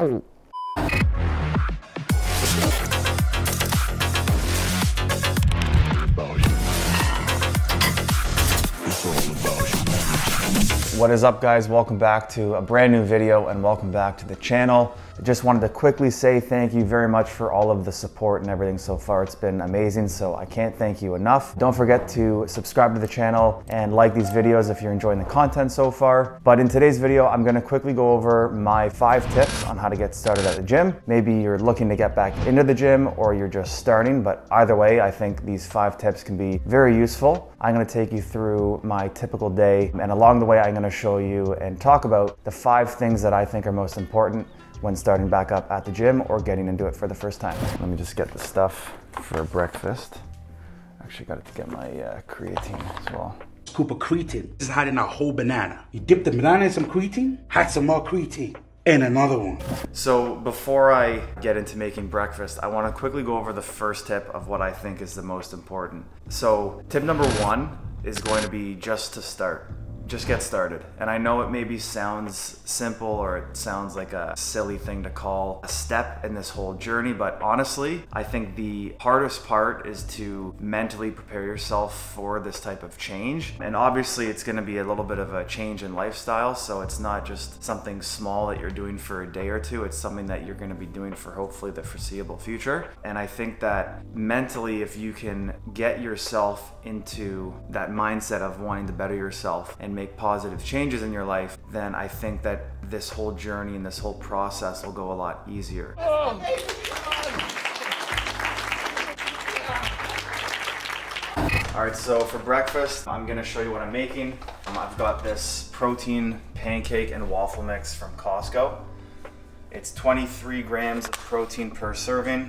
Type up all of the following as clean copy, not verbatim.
What is up, guys? Welcome back to a brand new video and welcome back to the channel. I just wanted to quickly say thank you very much for all of the support and everything so far. It's been amazing, so I can't thank you enough. Don't forget to subscribe to the channel and like these videos if you're enjoying the content so far. But in today's video, I'm gonna quickly go over my 5 tips on how to get started at the gym. Maybe you're looking to get back into the gym or you're just starting, but either way, I think these 5 tips can be very useful. I'm gonna take you through my typical day, and along the way, I'm gonna show you and talk about the 5 things that I think are most important when starting back up at the gym or getting into it for the first time. Let me just get the stuff for breakfast. Actually got to get my creatine as well. Scoop of creatine. This is hiding a whole banana. You dip the banana in some creatine, had some more creatine, and another one. So before I get into making breakfast, I want to quickly go over the first tip of what I think is the most important. So tip number 1 is going to be just to start. Just get started. And I know it maybe sounds simple or it sounds like a silly thing to call a step in this whole journey, but honestly, I think the hardest part is to mentally prepare yourself for this type of change. And obviously it's gonna be a little bit of a change in lifestyle, so it's not just something small that you're doing for a day or two, it's something that you're gonna be doing for hopefully the foreseeable future. And I think that mentally, if you can get yourself into that mindset of wanting to better yourself and make positive changes in your life, then I think that this whole journey and this whole process will go a lot easier. All right, so for breakfast, I'm gonna show you what I'm making. I've got this protein pancake and waffle mix from Costco. It's 23 grams of protein per serving,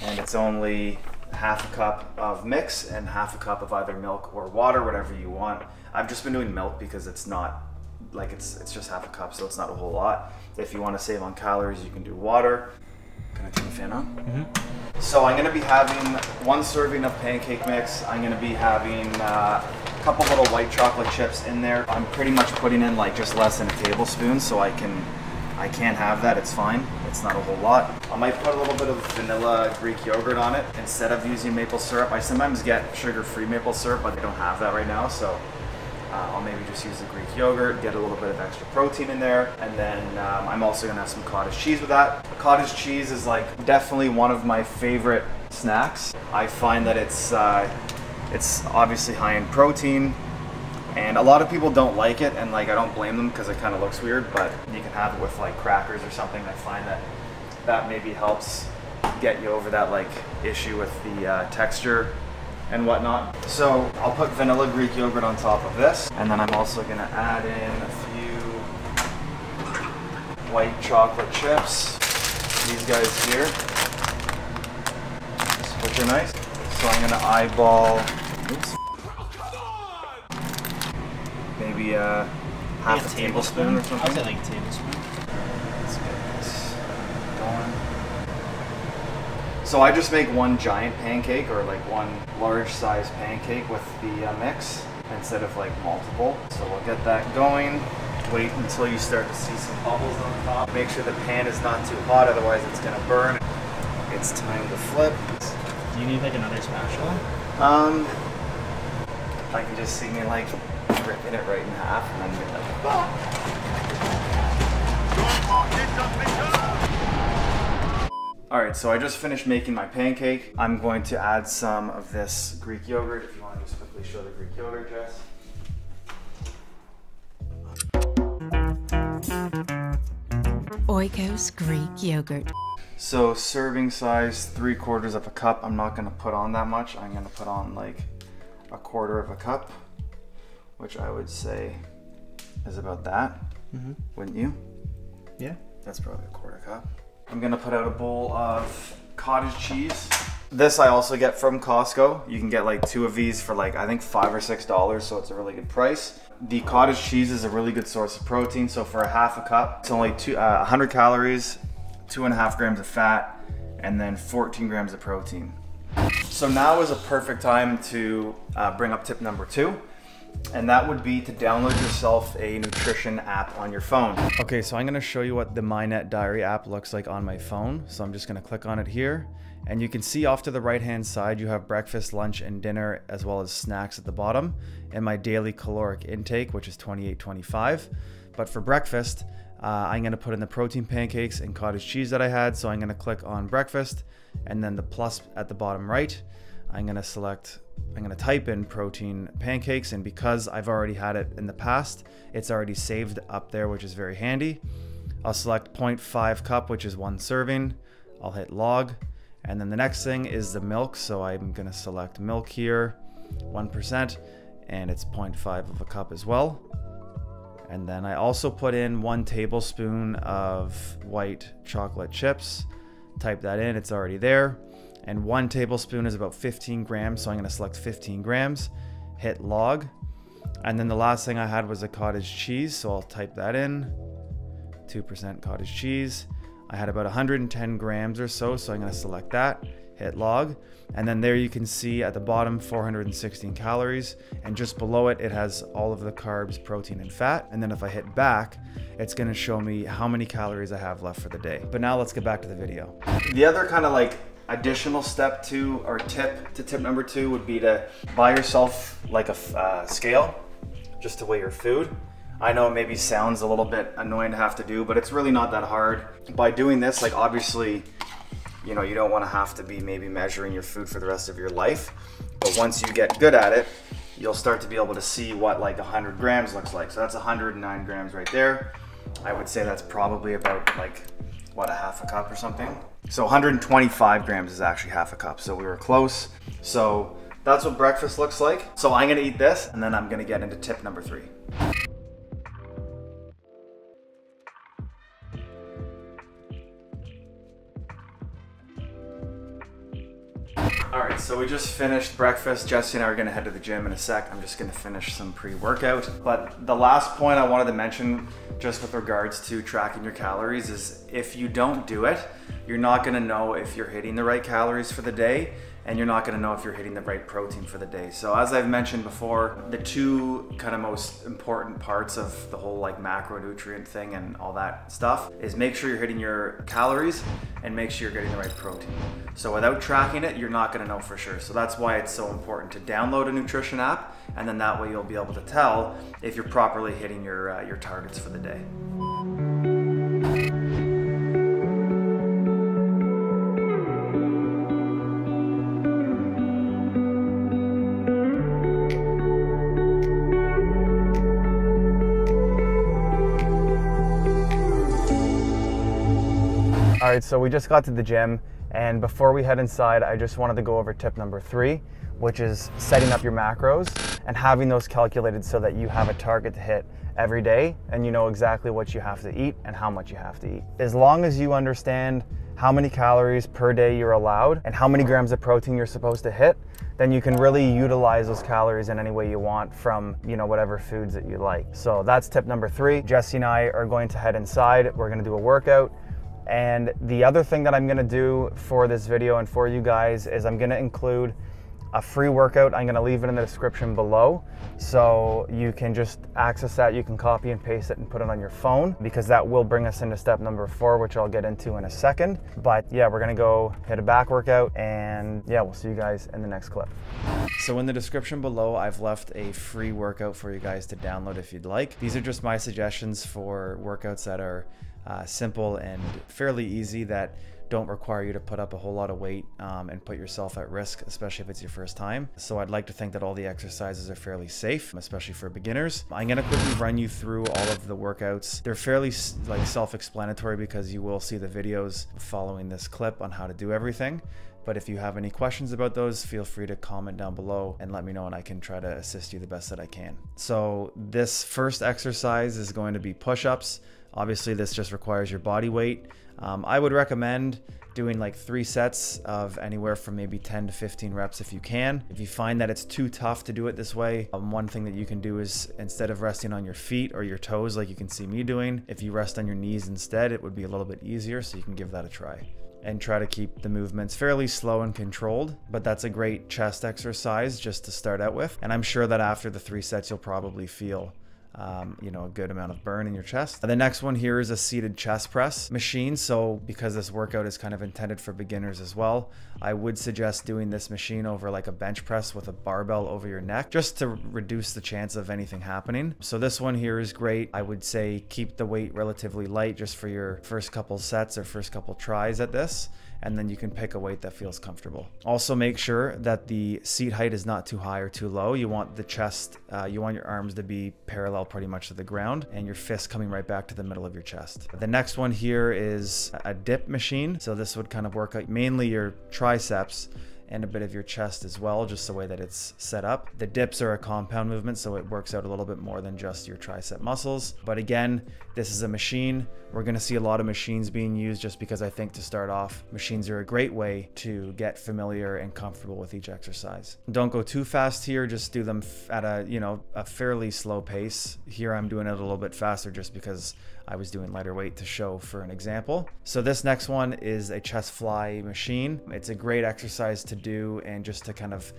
and it's only half a cup of mix and half a cup of either milk or water, whatever you want. I've just been doing milk because it's not, like it's just half a cup, so it's not a whole lot. If you want to save on calories, you can do water. Gonna turn the fan on? Mm-hmm. So I'm gonna be having 1 serving of pancake mix. I'm gonna be having a couple little white chocolate chips in there. I'm pretty much putting in like just less than a tablespoon, so I can have that, it's fine. It's not a whole lot. I might put a little bit of vanilla Greek yogurt on it instead of using maple syrup. I sometimes get sugar-free maple syrup, but I don't have that right now, so I'll maybe just use the Greek yogurt, get a little bit of extra protein in there, and then I'm also gonna have some cottage cheese with that. Cottage cheese is like definitely one of my favorite snacks. I find that it's obviously high in protein, and a lot of people don't like it, and like I don't blame them because it kind of looks weird, but you can have it with like crackers or something. I find that maybe helps get you over that like issue with the texture and whatnot. So I'll put vanilla Greek yogurt on top of this, and then I'm also gonna add in a few white chocolate chips. These guys here, which are nice. So I'm gonna eyeball, maybe half a tablespoon or something. I'll say like a tablespoon. Let's get this going. So I just make 1 giant pancake, or like 1 large size pancake with the mix instead of like multiple. So we'll get that going. Wait until you start to see some bubbles on the top. Make sure the pan is not too hot, otherwise it's gonna burn. It's time to flip. Do you need like another spatula? I can just see me like ripping it right in half and then be like, ah. All right, so I just finished making my pancake. I'm going to add some of this Greek yogurt. If you want to just quickly show the Greek yogurt, Jess. Oikos Greek yogurt. So serving size, 3/4 of a cup. I'm not gonna put on that much. I'm gonna put on like 1/4 of a cup, which I would say is about that, wouldn't you? Yeah. That's probably 1/4 cup. I'm gonna put out a bowl of cottage cheese. This I also get from Costco. You can get like 2 of these for like, I think $5 or $6, so it's a really good price. The cottage cheese is a really good source of protein. So for a half a cup, it's only 100 calories, 2.5 grams of fat, and then 14 grams of protein. So now is a perfect time to bring up tip number 2. and that would be to download yourself a nutrition app on your phone. Okay, so I'm gonna show you what the MyNet Diary app looks like on my phone. So I'm just gonna click on it here, and you can see off to the right-hand side, you have breakfast, lunch, and dinner, as well as snacks at the bottom, and my daily caloric intake, which is 2825. But for breakfast, I'm gonna put in the protein pancakes and cottage cheese that I had. So I'm gonna click on breakfast, and then the plus at the bottom right, I'm gonna type in protein pancakes, and because I've already had it in the past, it's already saved up there, which is very handy. I'll select 0.5 cup, which is 1 serving. I'll hit log, and then the next thing is the milk. So I'm gonna select milk here, 1%, and it's 0.5 of a cup as well. And then I also put in 1 tablespoon of white chocolate chips. Type that in, it's already there. And 1 tablespoon is about 15 grams, so I'm gonna select 15 grams, hit log. And then the last thing I had was a cottage cheese, so I'll type that in, 2% cottage cheese. I had about 110 grams or so, so I'm gonna select that, hit log. And then there you can see at the bottom, 416 calories. And just below it, it has all of the carbs, protein, and fat. And then if I hit back, it's gonna show me how many calories I have left for the day. But now let's get back to the video. The other kind of like additional step to, or tip to tip number 2 would be to buy yourself like a scale just to weigh your food. I know it maybe sounds a little bit annoying to have to do, but it's really not that hard. By doing this, like obviously, you know, you don't want to have to be maybe measuring your food for the rest of your life. But once you get good at it, you'll start to be able to see what like 100 grams looks like. So that's 109 grams right there. I would say that's probably about like, what, a half a cup or something? So 125 grams is actually half a cup. So we were close. So that's what breakfast looks like. So I'm gonna eat this, and then I'm gonna get into tip number 3. All right, so we just finished breakfast. Jesse and I are gonna head to the gym in a sec. I'm just gonna finish some pre-workout. But the last point I wanted to mention, just with regards to tracking your calories, is if you don't do it, you're not gonna know if you're hitting the right calories for the day, and you're not gonna know if you're hitting the right protein for the day. So as I've mentioned before, the 2 kind of most important parts of the whole like macronutrient thing and all that stuff is make sure you're hitting your calories and make sure you're getting the right protein. So without tracking it, you're not gonna know for sure. So that's why it's so important to download a nutrition app, and then that way you'll be able to tell if you're properly hitting your targets for the day. All right, so we just got to the gym, and before we head inside, I just wanted to go over tip number 3, which is setting up your macros and having those calculated so that you have a target to hit every day and you know exactly what you have to eat and how much you have to eat. As long as you understand how many calories per day you're allowed and how many grams of protein you're supposed to hit, then you can really utilize those calories in any way you want from, you know, whatever foods that you like. So that's tip number 3. Jesse and I are going to head inside. We're gonna do a workout. And the other thing that I'm gonna do for this video and for you guys is I'm gonna include a free workout. I'm gonna leave it in the description below, so you can just access that. You can copy and paste it and put it on your phone, because that will bring us into step number 4, which I'll get into in a second. But yeah, we're gonna go hit a back workout, and yeah, we'll see you guys in the next clip. So in the description below, I've left a free workout for you guys to download if you'd like. These are just my suggestions for workouts that are simple and fairly easy, that don't require you to put up a whole lot of weight and put yourself at risk, especially if it's your first time. So I'd like to think that all the exercises are fairly safe, especially for beginners. I'm gonna quickly run you through all of the workouts. They're fairly like self-explanatory, because you will see the videos following this clip on how to do everything. But if you have any questions about those, feel free to comment down below and let me know, and I can try to assist you the best that I can. So this first exercise is going to be push-ups. Obviously, this just requires your body weight. I would recommend doing like 3 sets of anywhere from maybe 10 to 15 reps if you can. If you find that it's too tough to do it this way, one thing that you can do is, instead of resting on your feet or your toes like you can see me doing, if you rest on your knees instead, it would be a little bit easier, so you can give that a try. and try to keep the movements fairly slow and controlled. But that's a great chest exercise just to start out with. And I'm sure that after the 3 sets, you'll probably feel a good amount of burn in your chest. The next one here is a seated chest press machine. So because this workout is kind of intended for beginners as well, I would suggest doing this machine over like a bench press with a barbell over your neck, just to reduce the chance of anything happening. So this one here is great. I would say keep the weight relatively light just for your first couple sets or first couple tries at this, and then you can pick a weight that feels comfortable. Also make sure that the seat height is not too high or too low. You want the chest, you want your arms to be parallel pretty much to the ground and your fists coming right back to the middle of your chest. The next one here is a dip machine. So this would kind of work out mainly your triceps and a bit of your chest as well, just the way that it's set up. The dips are a compound movement, so it works out a little bit more than just your tricep muscles. But again, this is a machine. We're gonna see a lot of machines being used just because I think to start off, machines are a great way to get familiar and comfortable with each exercise. Don't go too fast here, just do them at a fairly slow pace. Here I'm doing it a little bit faster just because I was doing lighter weight to show for an example. So this next one is a chest fly machine. It's a great exercise to do and just to kind of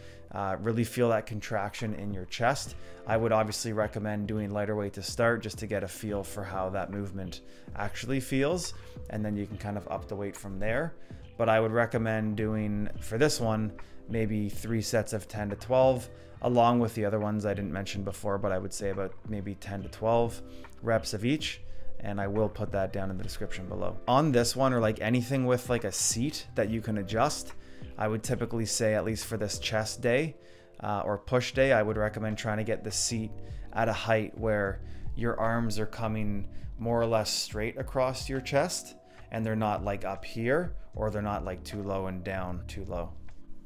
really feel that contraction in your chest. I would obviously recommend doing lighter weight to start just to get a feel for how that movement actually feels, and then you can kind of up the weight from there. But I would recommend doing, for this one, maybe 3 sets of 10 to 12, along with the other ones I didn't mention before, but I would say about maybe 10 to 12 reps of each. And I will put that down in the description below. On this one, or like anything with like a seat that you can adjust, I would typically say, at least for this chest day or push day, I would recommend trying to get the seat at a height where your arms are coming more or less straight across your chest and they're not like up here, or they're not like too low and down too low.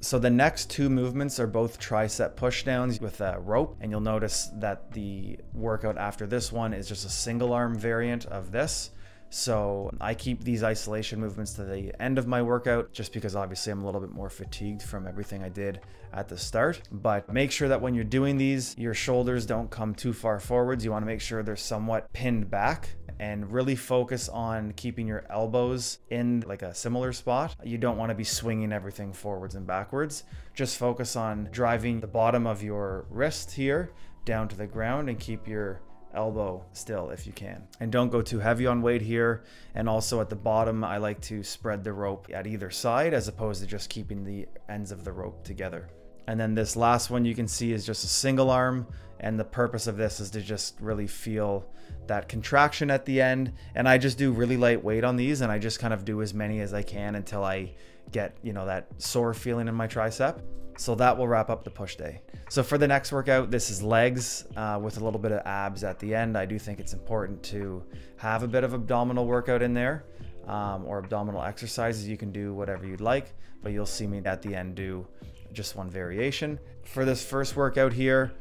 So the next 2 movements are both tricep push downs with a rope, and you'll notice that the workout after this one is just a single arm variant of this. So I keep these isolation movements to the end of my workout just because obviously I'm a little bit more fatigued from everything I did at the start. But make sure that when you're doing these, your shoulders don't come too far forwards. You want to make sure they're somewhat pinned back, and really focus on keeping your elbows in like a similar spot. You don't want to be swinging everything forwards and backwards. Just focus on driving the bottom of your wrist here down to the ground and keep your elbow still if you can. And don't go too heavy on weight here. And also at the bottom, I like to spread the rope at either side as opposed to just keeping the ends of the rope together. And then this last one you can see is just a single arm, and the purpose of this is to just really feel that contraction at the end. And I just do really light weight on these, and I just kind of do as many as I can until I get, that sore feeling in my tricep. So that will wrap up the push day. So for the next workout, this is legs with a little bit of abs at the end. I do think it's important to have a bit of abdominal workout in there, or abdominal exercises. You can do whatever you'd like, but you'll see me at the end do just one variation. For this first workout here,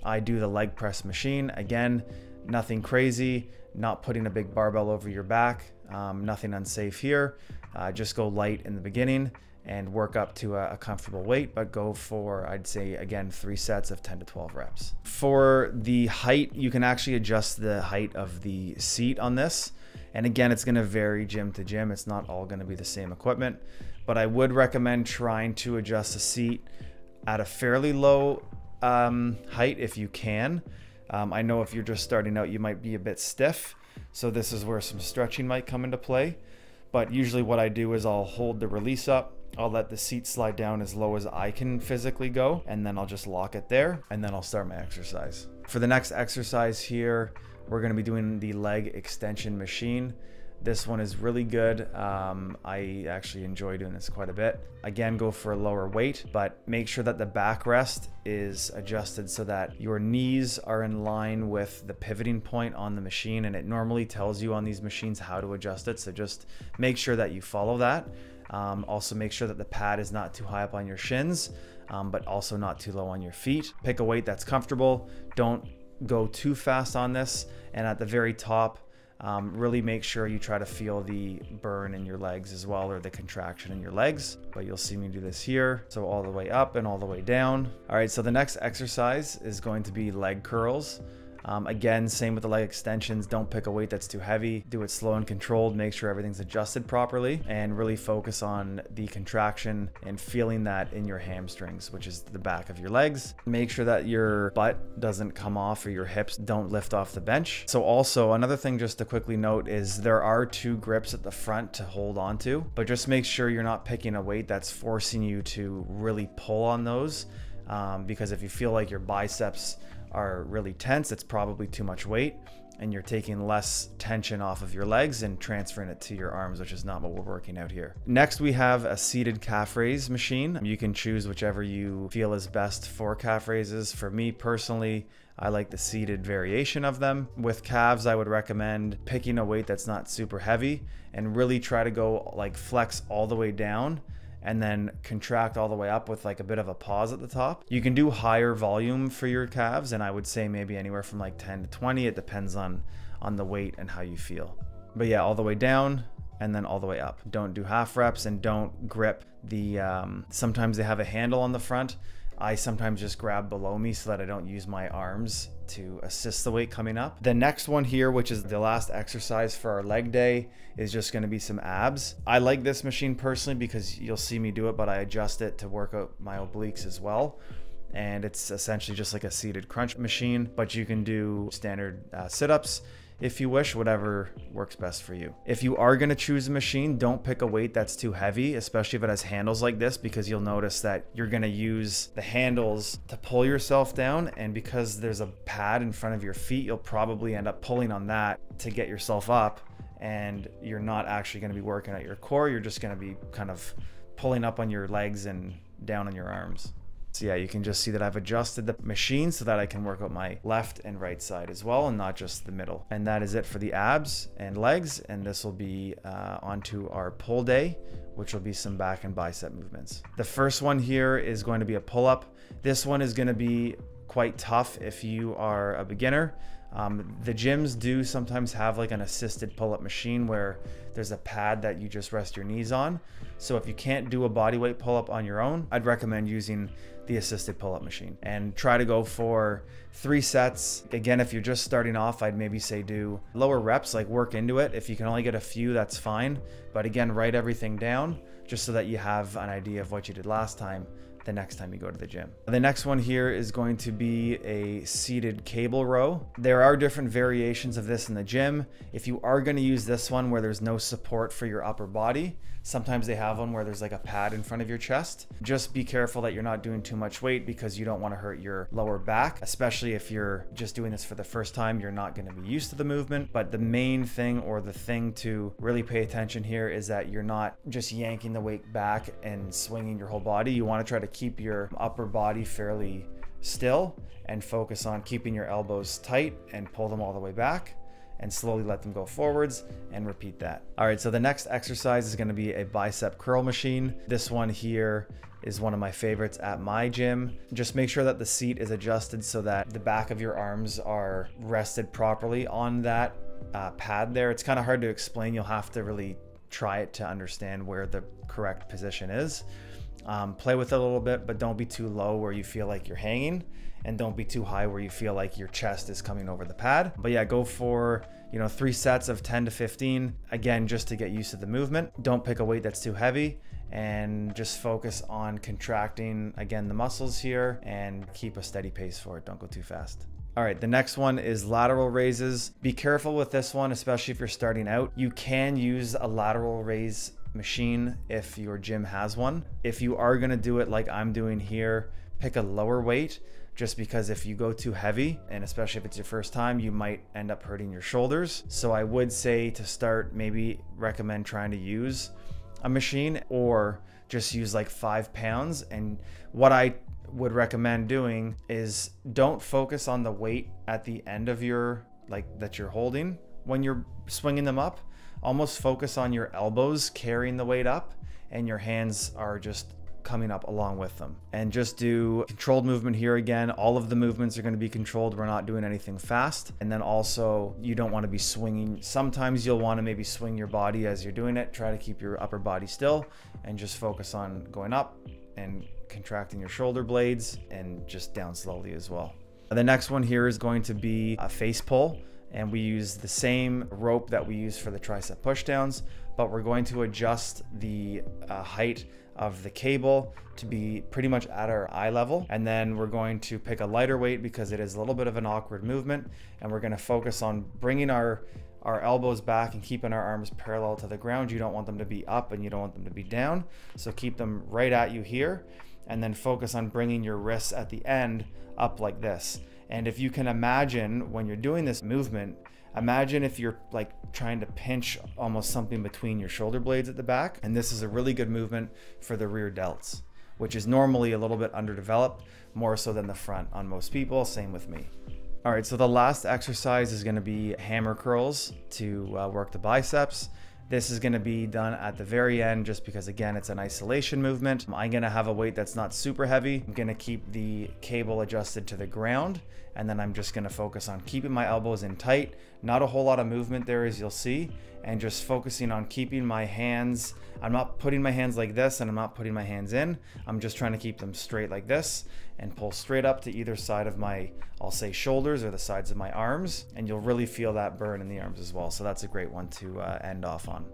I do the leg press machine. Again, nothing crazy, not putting a big barbell over your back, nothing unsafe here. Just go light in the beginning and work up to a comfortable weight, but go for, I'd say, again, 3 sets of 10 to 12 reps. For the height, you can actually adjust the height of the seat on this. And again, it's gonna vary gym to gym. It's not all gonna be the same equipment, but I would recommend trying to adjust the seat at a fairly low height if you can. I know if you're just starting out, you might be a bit stiff. So this is where some stretching might come into play. But usually what I do is I'll hold the release up, I'll let the seat slide down as low as I can physically go, and then I'll just lock it there, and then I'll start my exercise. For the next exercise here, we're gonna be doing the leg extension machine. This one is really good. I actually enjoy doing this quite a bit. Again, go for a lower weight, but make sure that the backrest is adjusted so that your knees are in line with the pivoting point on the machine, and it normally tells you on these machines how to adjust it, so just make sure that you follow that. Also make sure that the pad is not too high up on your shins, but also not too low on your feet. Pick a weight that's comfortable. Don't go too fast on this. And at the very top, really make sure you try to feel the burn in your legs as well, or the contraction in your legs. But you'll see me do this here. So all the way up and all the way down. All right, so the next exercise is going to be leg curls. Again, same with the leg extensions. Don't pick a weight that's too heavy. Do it slow and controlled. Make sure everything's adjusted properly, and really focus on the contraction and feeling that in your hamstrings, which is the back of your legs. Make sure that your butt doesn't come off or your hips don't lift off the bench. So also another thing just to quickly note is there are 2 grips at the front to hold on to, but just make sure you're not picking a weight that's forcing you to really pull on those, because if you feel like your biceps are really tense, it's probably too much weight and you're taking less tension off of your legs and transferring it to your arms, which is not what we're working out here. Next, we have a seated calf raise machine. You can choose whichever you feel is best for calf raises. For me personally, I like the seated variation of them. With calves, I would recommend picking a weight that's not super heavy and really try to go like flex all the way down and then contract all the way up with like a bit of a pause at the top. You can do higher volume for your calves, and I would say maybe anywhere from like 10 to 20. It depends on the weight and how you feel. But yeah, all the way down and then all the way up. Don't do half reps, and don't grip the, sometimes they have a handle on the front. I sometimes just grab below me so that I don't use my arms to assist the weight coming up. The next one here, which is the last exercise for our leg day, is just gonna be some abs. I like this machine personally because you'll see me do it, but I adjust it to work out my obliques as well. And it's essentially just like a seated crunch machine, but you can do standard sit-ups if you wish, whatever works best for you. If you are gonna choose a machine, don't pick a weight that's too heavy, especially if it has handles like this, because you'll notice that you're gonna use the handles to pull yourself down, and because there's a pad in front of your feet, you'll probably end up pulling on that to get yourself up, and you're not actually gonna be working at your core, you're just gonna be kind of pulling up on your legs and down on your arms. So yeah, you can just see that I've adjusted the machine so that I can work out my left and right side as well, and not just the middle. And that is it for the abs and legs. And this will be onto our pull day, which will be some back and bicep movements. The first one here is going to be a pull-up. This one is going to be quite tough if you are a beginner. The gyms do sometimes have like an assisted pull-up machine where there's a pad that you just rest your knees on. So if you can't do a bodyweight pull-up on your own, I'd recommend using the assisted pull-up machine and try to go for 3 sets. Again, if you're just starting off, I'd maybe say do lower reps, like work into it. If you can only get a few, that's fine. But again, write everything down just so that you have an idea of what you did last time the next time you go to the gym. The next one here is going to be a seated cable row. There are different variations of this in the gym. If you are going to use this one where there's no support for your upper body, sometimes they have one where there's like a pad in front of your chest. Just be careful that you're not doing too much weight because you don't want to hurt your lower back, especially if you're just doing this for the first time. You're not going to be used to the movement. But the main thing, or the thing to really pay attention here, is that you're not just yanking the weight back and swinging your whole body. You want to try to keep your upper body fairly still and focus on keeping your elbows tight and pull them all the way back, and slowly let them go forwards, and repeat that. All right, so the next exercise is gonna be a bicep curl machine. This one here is one of my favorites at my gym. Just make sure that the seat is adjusted so that the back of your arms are rested properly on that pad there. It's kind of hard to explain. You'll have to really try it to understand where the correct position is. Play with it a little bit, but don't be too low where you feel like you're hanging, and don't be too high where you feel like your chest is coming over the pad. But yeah, go for 3 sets of 10 to 15, again, just to get used to the movement. Don't pick a weight that's too heavy, and just focus on contracting again the muscles here, and keep a steady pace for it. Don't go too fast. All right, the next one is lateral raises. Be careful with this one, especially if you're starting out. You can use a lateral raise machine if your gym has one. If you are gonna do it like I'm doing here, pick a lower weight, just because if you go too heavy, and especially if it's your first time, you might end up hurting your shoulders. So I would say to start, maybe recommend trying to use a machine, or just use like 5 pounds. And what I would recommend doing is don't focus on the weight at the end of your, that you're holding when you're swinging them up. Almost focus on your elbows carrying the weight up, and your hands are just coming up along with them. And just do controlled movement here. Again, all of the movements are going to be controlled. We're not doing anything fast. And then also, you don't want to be swinging. Sometimes you'll want to maybe swing your body as you're doing it. Try to keep your upper body still, and just focus on going up and contracting your shoulder blades, and just down slowly as well. The next one here is going to be a face pull, and we use the same rope that we use for the tricep pushdowns, but we're going to adjust the height of the cable to be pretty much at our eye level. And then we're going to pick a lighter weight because it is a little bit of an awkward movement, and we're going to focus on bringing our elbows back and keeping our arms parallel to the ground. You don't want them to be up and you don't want them to be down, so keep them right at you here, and then focus on bringing your wrists at the end up like this. And if you can imagine when you're doing this movement, imagine if you're like trying to pinch almost something between your shoulder blades at the back. And this is a really good movement for the rear delts, which is normally a little bit underdeveloped, more so than the front on most people, same with me. All right, so the last exercise is gonna be hammer curls to work the biceps. This is gonna be done at the very end just because, again, it's an isolation movement. I'm gonna have a weight that's not super heavy. I'm gonna keep the cable adjusted to the ground, and then I'm just gonna focus on keeping my elbows in tight. Not a whole lot of movement there, as you'll see, and just focusing on keeping my hands. I'm not putting my hands like this, and I'm not putting my hands in. I'm just trying to keep them straight like this and pull straight up to either side of my, I'll say, shoulders or the sides of my arms, and you'll really feel that burn in the arms as well. So that's a great one to end off on.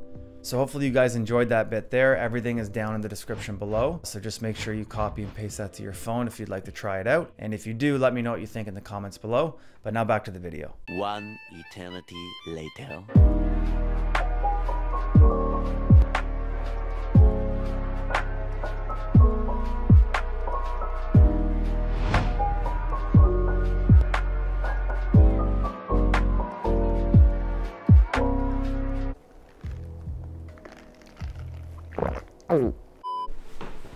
So hopefully you guys enjoyed that bit there. Everything is down in the description below, so just make sure you copy and paste that to your phone if you'd like to try it out. And if you do, let me know what you think in the comments below. But now back to the video. One eternity later.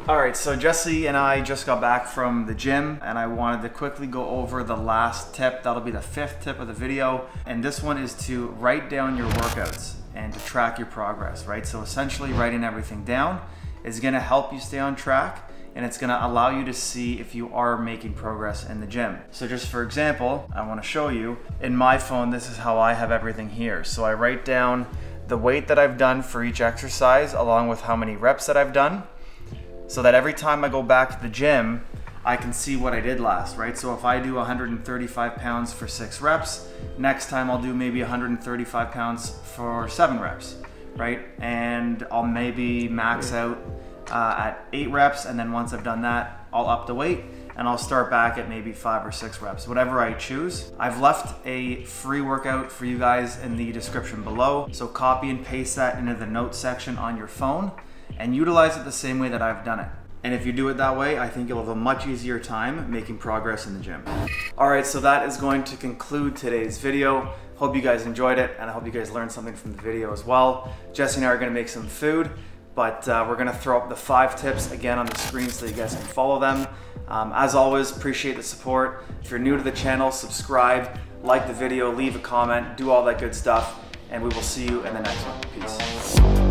All right, so Jesse and I just got back from the gym, and I wanted to quickly go over the last tip. That'll be the 5th tip of the video. And this one is to write down your workouts and to track your progress, right? So essentially writing everything down is gonna help you stay on track, and it's gonna allow you to see if you are making progress in the gym. So just for example, I wanna show you, in my phone, this is how I have everything here. So I write down the weight that I've done for each exercise along with how many reps that I've done, so that every time I go back to the gym, I can see what I did last, right? So if I do 135 pounds for 6 reps, next time I'll do maybe 135 pounds for 7 reps, right? And I'll maybe max out at 8 reps, and then once I've done that, I'll up the weight and I'll start back at maybe 5 or 6 reps, whatever I choose. I've left a free workout for you guys in the description below, so copy and paste that into the notes section on your phone and utilize it the same way that I've done it. And if you do it that way, I think you'll have a much easier time making progress in the gym. All right, so that is going to conclude today's video. Hope you guys enjoyed it, and I hope you guys learned something from the video as well. Jesse and I are gonna make some food, but we're gonna throw up the 5 tips again on the screen so you guys can follow them. As always, appreciate the support. If you're new to the channel, subscribe, like the video, leave a comment, do all that good stuff, and we will see you in the next one. Peace.